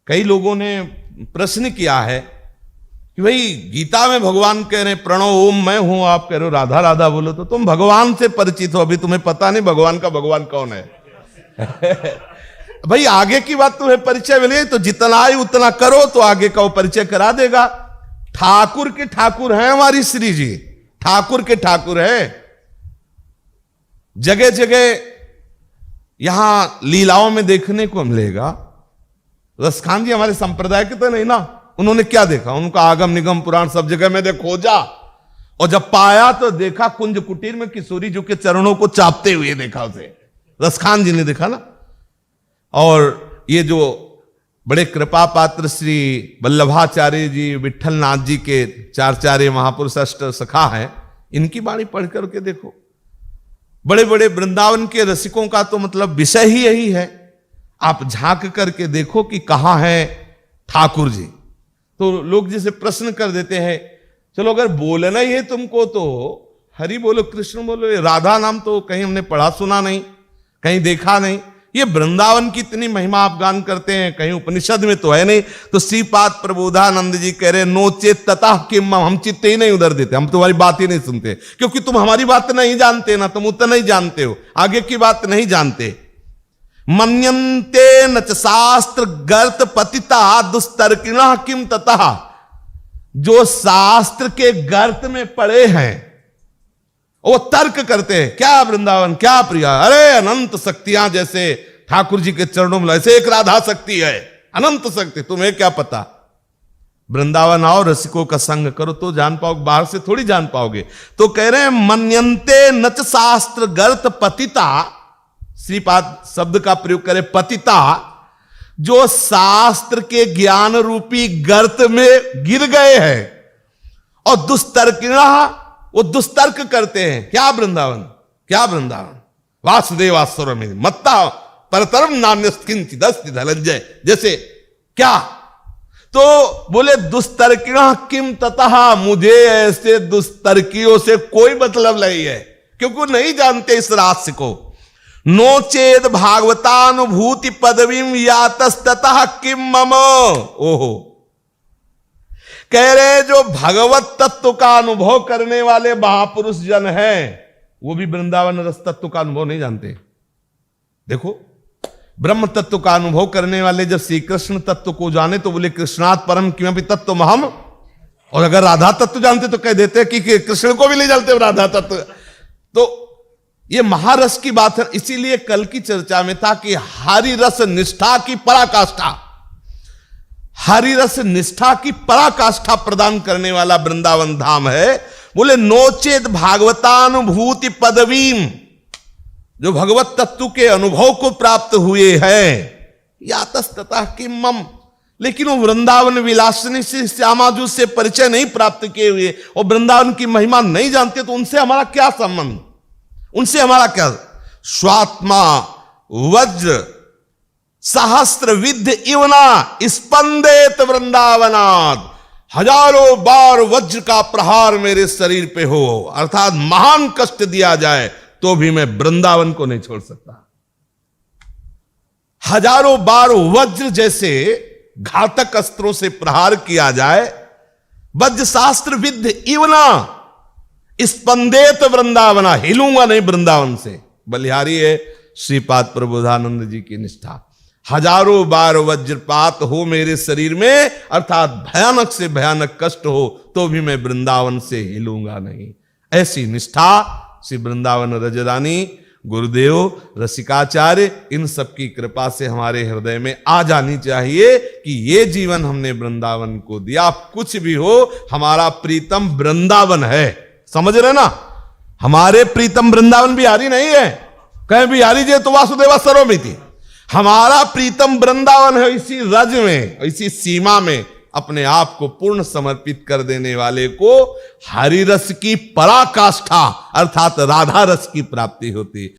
कई लोगों ने प्रश्न किया है कि भाई गीता में भगवान कह रहे प्रणव ओम मैं हूं, आप कह रहे हो राधा राधा बोलो, तो तुम भगवान से परिचित हो, अभी तुम्हें पता नहीं भगवान का भगवान कौन है। भाई आगे की बात तुम्हें परिचय मिले तो जितना ही उतना करो तो आगे का वो परिचय करा देगा। ठाकुर के ठाकुर हैं हमारी श्री जी, ठाकुर के ठाकुर है। जगह जगह यहां लीलाओं में देखने को मिलेगा। रसखान जी हमारे संप्रदाय के तो नहीं ना, उन्होंने क्या देखा, उनका आगम निगम पुराण सब जगह में खोजा, और जब पाया तो देखा कुंज कुटीर में किशोरी जी के चरणों को चापते हुए देखा उसे, रसखान जी ने देखा ना। और ये जो बड़े कृपा पात्र श्री वल्लभाचार्य जी, विठल नाथ जी के चार्य महापुरुष अष्ट सखा हैं, इनकी वाणी पढ़ करके देखो। बड़े बड़े वृंदावन के रसिकों का तो मतलब विषय ही यही है। आप झांक करके देखो कि कहां है ठाकुर जी। तो लोग जैसे प्रश्न कर देते हैं, चलो अगर बोलना ही है तुमको तो हरि बोलो, कृष्ण बोलो, राधा नाम तो कहीं हमने पढ़ा सुना नहीं, कहीं देखा नहीं। ये वृंदावन की इतनी महिमा आप गान करते हैं, कहीं उपनिषद में तो है नहीं। तो श्रीपाद प्रबोधानंद जी कह रहे नो चेत ततः किम, हम चित्त ही नहीं उधर देते, हम तुम्हारी बात ही नहीं सुनते, क्योंकि तुम हमारी बात नहीं जानते ना, तुम उतना ही जानते हो, आगे की बात नहीं जानते। मन्यन्ते न च शास्त्र गर्त पतिता दुस्तर्किणः किम ततः, जो शास्त्र के गर्त में पड़े हैं वो तर्क करते हैं, क्या वृंदावन क्या प्रिया, अरे अनंत शक्तियां जैसे ठाकुर जी के चरणों में, ऐसे एक राधा शक्ति है, अनंत शक्ति, तुम्हें क्या पता। वृंदावन आओ, रसिकों का संग करो तो जान पाओगे, बाहर से थोड़ी जान पाओगे। तो कह रहे हैं मन्यन्ते नच शास्त्र गर्त पतिता, श्रीपाद शब्द का प्रयोग करे पतिता, जो शास्त्र के ज्ञान रूपी गर्त में गिर गए हैं, और दुस्तर्किणः, वो दुस्तर्क करते हैं। क्या वृंदावन क्या वृंदावन, वासुदेवास्वर में मत्ता परतरम नान्यस्किंचित् अस्ति धनंजय, जैसे क्या। तो बोले दुस्तर्किणः किम ततः, मुझे ऐसे दुस्तर्कियों से कोई मतलब नहीं है, क्योंकि वो नहीं जानते इस रहस्य को। नो चेद भागवतानुभूति पदवीं यातस्ततः किम मम, ओहो। कह रहे जो भगवत तत्व का अनुभव करने वाले महापुरुष जन हैं, वो भी वृंदावन रस तत्व का अनुभव नहीं जानते। देखो ब्रह्म तत्व का अनुभव करने वाले जब श्री कृष्ण तत्व को जाने तो बोले कृष्णात् परम किमपि तत्व हम, और अगर राधा तत्व जानते तो कह देते कि कृष्ण को भी ले जाते राधा तत्व। तो ये महारस की बात है। इसीलिए कल की चर्चा में था कि हरि रस निष्ठा की पराकाष्ठा, हरि रस निष्ठा की पराकाष्ठा प्रदान करने वाला वृंदावन धाम है। बोले नोचेत भागवतानुभूति पदवीम, जो भगवत तत्व के अनुभव को प्राप्त हुए हैं, यातस्ततः किम मम, लेकिन वो वृंदावन विलासिनी से श्यामाजू से परिचय नहीं प्राप्त किए हुए और वृंदावन की महिमा नहीं जानते, तो उनसे हमारा क्या संबंध, उनसे हमारा क्या। स्वात्मा वज्र सहस्त्र विद्य इवना स्पंदेत वृंदावनाद, हजारों बार वज्र का प्रहार मेरे शरीर पे हो, अर्थात महान कष्ट दिया जाए तो भी मैं वृंदावन को नहीं छोड़ सकता। हजारों बार वज्र जैसे घातक अस्त्रों से प्रहार किया जाए, वज्र शास्त्र विद्य इवना स्पंदेत वृंदावना, हिलूंगा नहीं वृंदावन से। बलिहारी है श्रीपाद प्रबोधानंद जी की निष्ठा। हजारों बार वज्रपात हो मेरे शरीर में, अर्थात भयानक से भयानक कष्ट हो, तो भी मैं वृंदावन से हिलूंगा नहीं। ऐसी निष्ठा श्री वृंदावन रजरानी, गुरुदेव, रसिकाचार्य, इन सब की कृपा से हमारे हृदय में आ जानी चाहिए कि ये जीवन हमने वृंदावन को दिया। कुछ भी हो, हमारा प्रीतम वृंदावन है, समझ रहे ना। हमारे प्रीतम वृंदावन बिहारी नहीं है, कहीं बिहारी जी तो वासुदेवा सर्वमिति। हमारा प्रीतम वृंदावन है, इसी रज में, इसी सीमा में अपने आप को पूर्ण समर्पित कर देने वाले को हरि रस की पराकाष्ठा अर्थात राधा रस की प्राप्ति होती।